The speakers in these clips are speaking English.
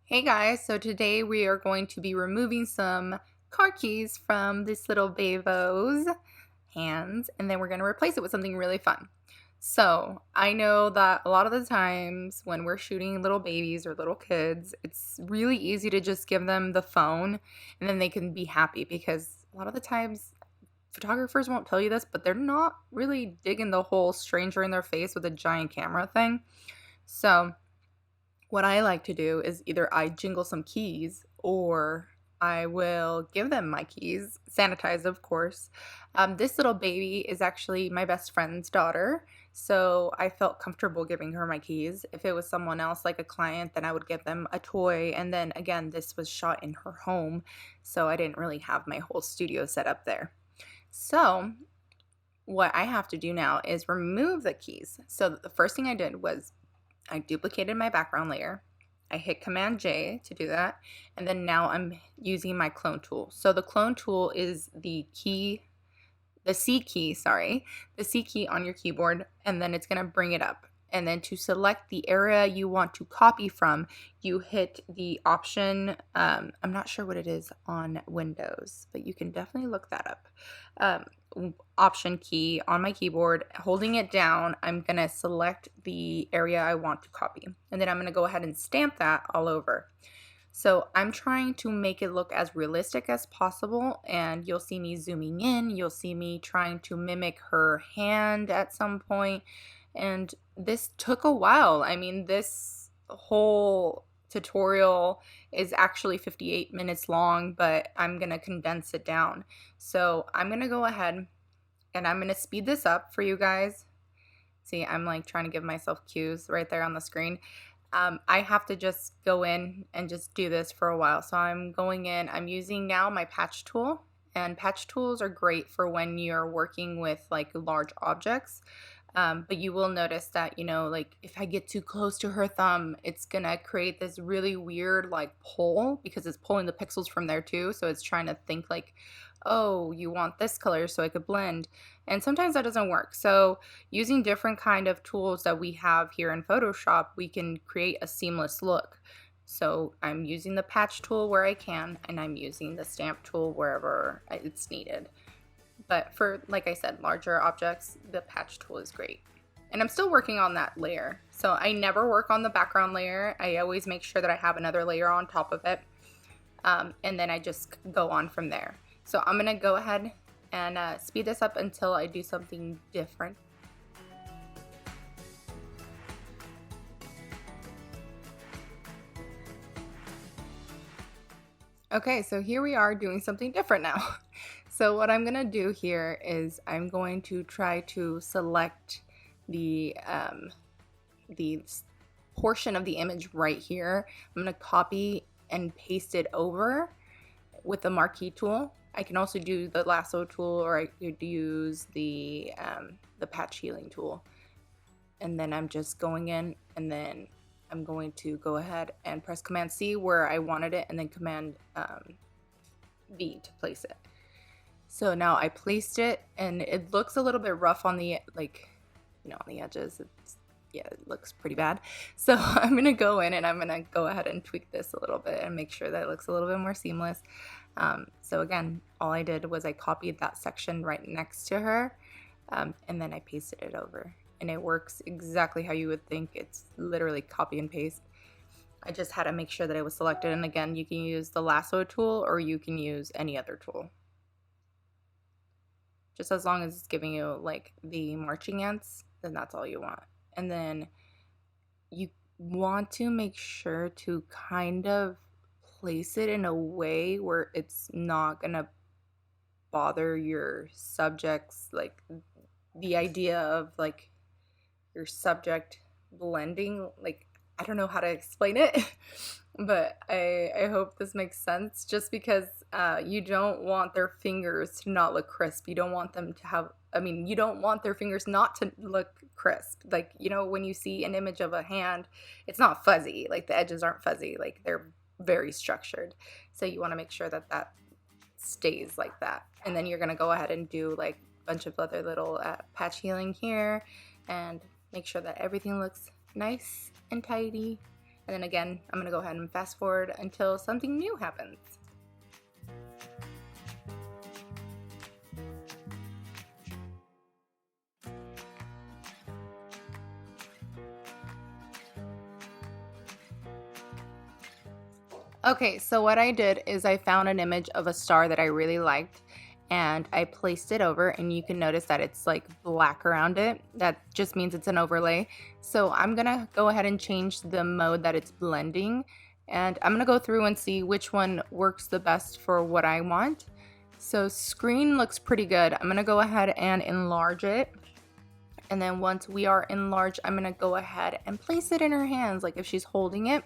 Hey guys, so today we are going to be removing some car keys from this little Bevo's hands, and then we're going to replace it with something really fun. So I know that a lot of the times when we're shooting little babies or little kids, it's really easy to just give them the phone and then they can be happy, because a lot of the times photographers won't tell you this, but they're not really digging the whole stranger in their face with a giant camera thing. So what I like to do is either I jingle some keys or I will give them my keys, sanitized, of course. This little baby is actually my best friend's daughter, so I felt comfortable giving her my keys. If it was someone else, like a client, then I would give them a toy. And then again, this was shot in her home, so I didn't really have my whole studio set up there. So, what I have to do now is remove the keys. So, the first thing I did was I duplicated my background layer. I hit Command J to do that. And then now I'm using my clone tool. So the clone tool is the C key, the C key on your keyboard, and then it's going to bring it up. And then to select the area you want to copy from, you hit the option. I'm not sure what it is on Windows, but you can definitely look that up. Option key on my keyboard, holding it down, I'm going to select the area I want to copy. And then I'm going to go ahead and stamp that all over. So I'm trying to make it look as realistic as possible, and you'll see me zooming in, you'll see me trying to mimic her hand at some point, and this took a while. I mean, this whole tutorial is actually 58 minutes long, but I'm gonna condense it down. So I'm gonna go ahead and I'm gonna speed this up for you guys. See, I'm like trying to give myself cues right there on the screen. I have to just go in and just do this for a while. So I'm going in, I'm using now my patch tool, and patch tools are great for when you're working with like large objects. But you will notice that, like if I get too close to her thumb, it's gonna create this really weird like pull, because it's pulling the pixels from there too. So it's trying to think like, oh, you want this color so I could blend. And sometimes that doesn't work. So using different kind of tools that we have here in Photoshop, we can create a seamless look. So I'm using the patch tool where I can, and I'm using the stamp tool wherever it's needed. But for, like I said, larger objects, the patch tool is great. And I'm still working on that layer. So I never work on the background layer. I always make sure that I have another layer on top of it. And then I just go on from there. So I'm gonna go ahead and speed this up until I do something different. Okay, so here we are doing something different now. So what I'm gonna do here is I'm going to try to select the portion of the image right here. I'm gonna copy and paste it over with the marquee tool. I can also do the lasso tool, or I could use the patch healing tool. And then I'm just going in, and then I'm going to go ahead and press Command C where I wanted it, and then Command V to place it. So now I placed it, and it looks a little bit rough on the on the edges. Yeah, it looks pretty bad. So I'm gonna go in and I'm gonna go ahead and tweak this a little bit and make sure that it looks a little bit more seamless. So again, all I did was I copied that section right next to her, and then I pasted it over. And it works exactly how you would think. It's literally copy and paste. I just had to make sure that it was selected. And again, you can use the lasso tool or you can use any other tool. Just as long as it's giving you like the marching ants, then that's all you want. And then you want to make sure to kind of place it in a way where it's not gonna bother your subjects, like the idea of like your subject blending. Like, I don't know how to explain it, but I hope this makes sense. Just because you don't want their fingers to not look crisp. You don't want them to have, you don't want their fingers not to look crisp. Like, when you see an image of a hand, it's not fuzzy. Like, the edges aren't fuzzy. Like, they're very structured. So you want to make sure that that stays like that. And then you're going to go ahead and do like a bunch of other little patch healing here, and make sure that everything looks nice and tidy. And then again, I'm gonna go ahead and fast forward until something new happens. Okay, so what I did is I found an image of a star that I really liked and I placed it over, and you can notice that it's like black around it. That just means it's an overlay. So I'm gonna go ahead and change the mode that it's blending, and I'm gonna go through and see which one works the best for what I want. So screen looks pretty good. I'm gonna go ahead and enlarge it. And then once we are enlarged, I'm gonna go ahead and place it in her hands, like if she's holding it.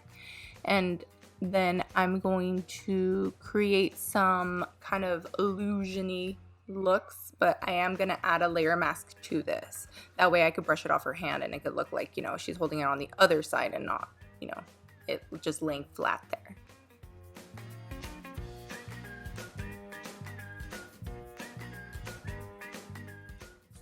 And then I'm going to create some kind of illusion-y looks, but I am gonna add a layer mask to this. That way I could brush it off her hand and it could look like, she's holding it on the other side and not, it just laying flat there.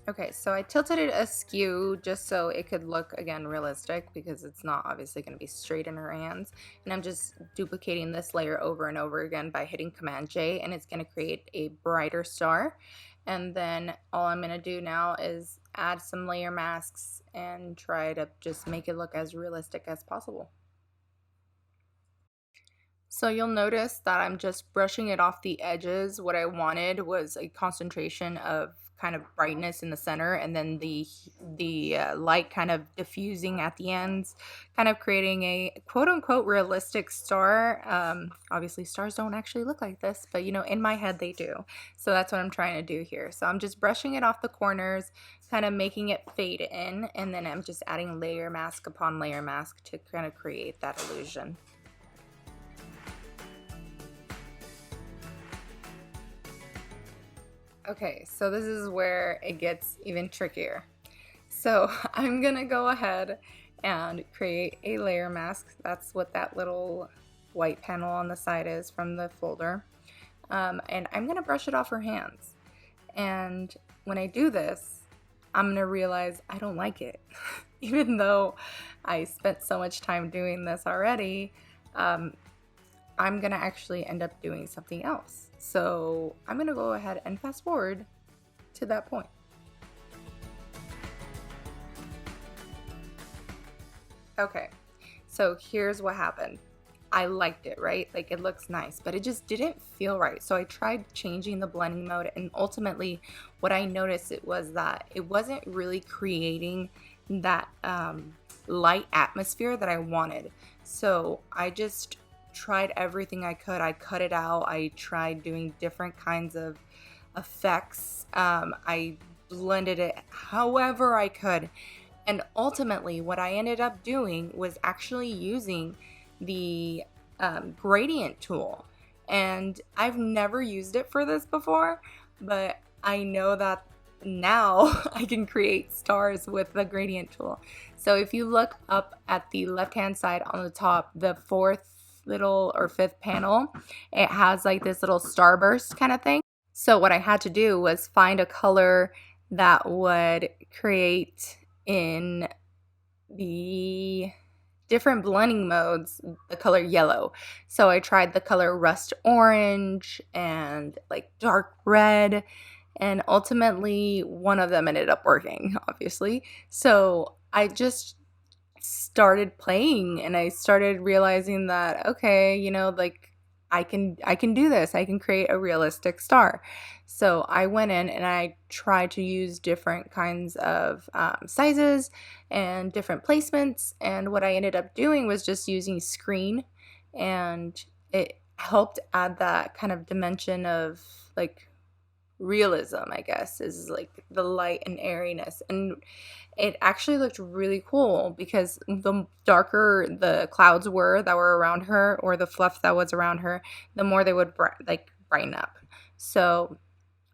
Okay, so I tilted it askew just so it could look, again, realistic, because it's not obviously going to be straight in her hands. And I'm just duplicating this layer over and over again by hitting Command J, and it's going to create a brighter star. And then all I'm going to do now is add some layer masks and try to just make it look as realistic as possible. So you'll notice that I'm just brushing it off the edges. What I wanted was a concentration of kind of brightness in the center, and then the light kind of diffusing at the ends, kind of creating a quote-unquote realistic star. Obviously stars don't actually look like this, but in my head they do. So that's what I'm trying to do here. So I'm just brushing it off the corners, kind of making it fade in, and then I'm just adding layer mask upon layer mask to kind of create that illusion. Okay, so this is where it gets even trickier. So I'm gonna go ahead and create a layer mask. That's what that little white panel on the side is from the folder. And I'm gonna brush it off her hands. And when I do this, I'm gonna realize I don't like it. Even though I spent so much time doing this already, I'm gonna actually end up doing something else. So I'm gonna go ahead and fast forward to that point. Okay, so here's what happened. I liked it, right? Like, it looks nice, but it just didn't feel right. So I tried changing the blending mode, and ultimately what I noticed it was that it wasn't really creating that light atmosphere that I wanted. So I just tried everything I could. I cut it out. I tried doing different kinds of effects. I blended it however I could. And ultimately, what I ended up doing was actually using the gradient tool. And I've never used it for this before, but I know that now I can create stars with the gradient tool. So if you look up at the left-hand side on the top, the fourth little or fifth panel, it has like this little starburst kind of thing. So what I had to do was find a color that would create in the different blending modes the color yellow. So I tried the color rust orange and like dark red, and ultimately one of them ended up working, obviously. So I just started playing and I started realizing that, okay, like I can do this. I can create a realistic star. So I went in and I tried to use different kinds of sizes and different placements. And what I ended up doing was just using screen, and it helped add that kind of dimension of like realism, I guess, is like the light and airiness. And it actually looked really cool because the darker the clouds were that were around her, or the fluff that was around her, the more they would brighten up. So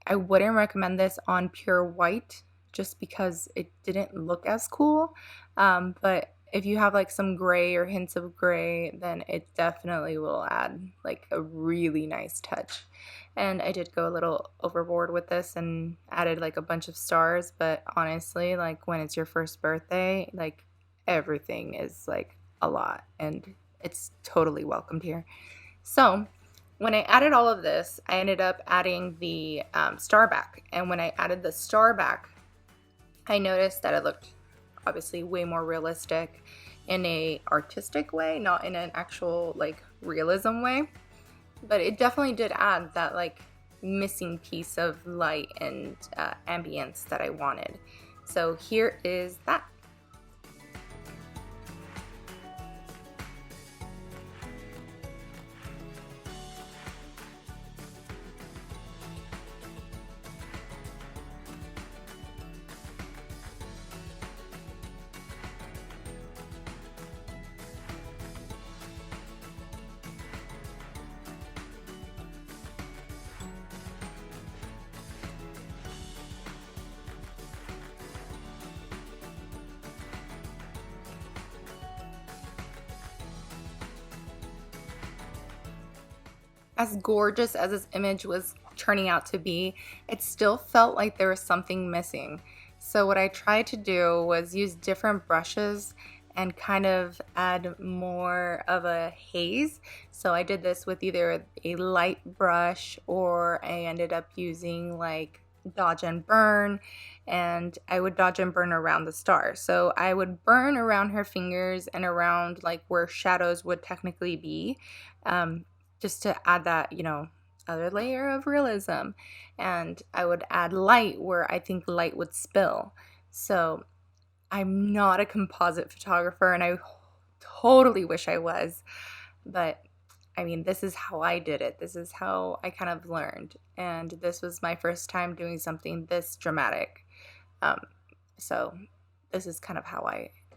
I wouldn't recommend this on pure white just because it didn't look as cool. But if you have like some gray or hints of gray, then it definitely will add like a really nice touch. And I did go a little overboard with this and added like a bunch of stars, but honestly, like when it's your first birthday, like everything is like a lot, and it's totally welcomed here. So when I added all of this, I ended up adding the star back. And when I added the star back, I noticed that it looked obviously way more realistic in a artistic way, not in an actual like realism way. But it definitely did add that like missing piece of light and ambience that I wanted. So here is that. As gorgeous as this image was turning out to be, it still felt like there was something missing. So what I tried to do was use different brushes and kind of add more of a haze. So I did this with either a light brush, or I ended up using like dodge and burn, and I would dodge and burn around the star. So I would burn around her fingers and around like where shadows would technically be, just to add that, other layer of realism. And I would add light where I think light would spill. So I'm not a composite photographer, and I totally wish I was, but I mean, this is how I did it. This is how I kind of learned. And this was my first time doing something this dramatic. So this is kind of how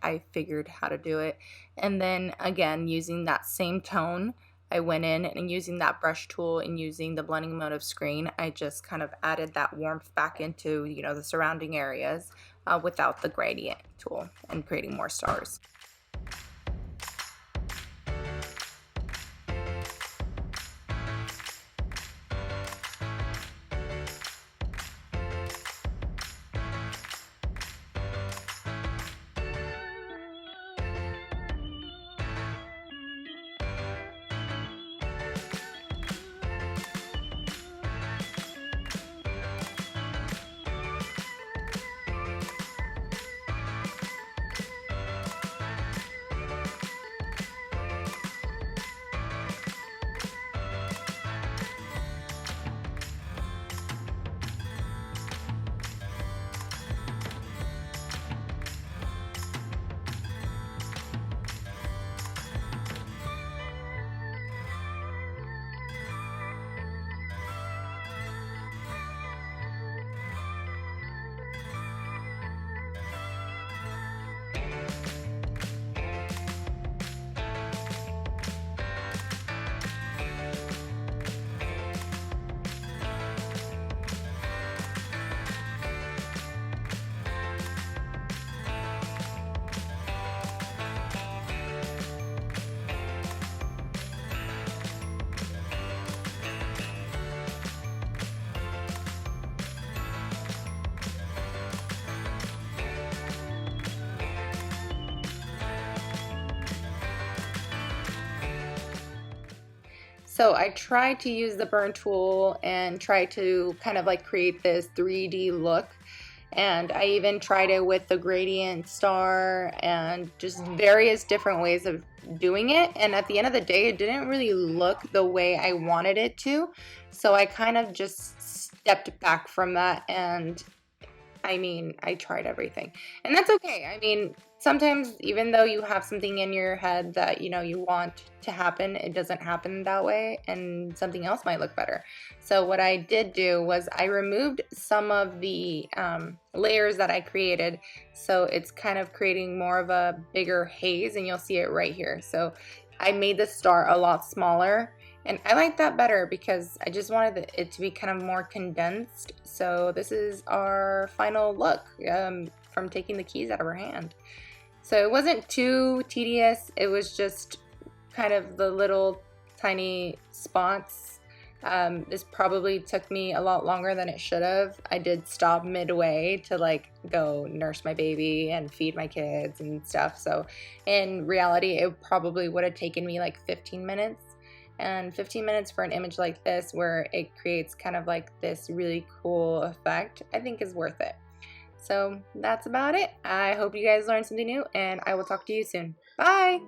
I figured how to do it. And then again, using that same tone, I went in and using that brush tool and using the blending mode of screen, I just kind of added that warmth back into, the surrounding areas without the gradient tool, and creating more stars. So I tried to use the burn tool and try to kind of like create this 3D look. And I even tried it with the gradient star and just various different ways of doing it. And at the end of the day, it didn't really look the way I wanted it to. So I kind of just stepped back from that, and I mean, I tried everything. And that's okay. I mean, sometimes even though you have something in your head that, you want to happen, it doesn't happen that way, and something else might look better. So what I did do was I removed some of the layers that I created. So it's kind of creating more of a bigger haze, and you'll see it right here. So I made the star a lot smaller, and I like that better because I just wanted it to be kind of more condensed. So this is our final look from taking the keys out of her hand. So it wasn't too tedious. It was just kind of the little tiny spots This probably took me a lot longer than it should have. I did stop midway to like go nurse my baby and feed my kids and stuff. So in reality, it probably would have taken me like 15 minutes. And 15 minutes for an image like this where it creates kind of like this really cool effect, I think is worth it. So that's about it. I hope you guys learned something new, and I will talk to you soon. Bye!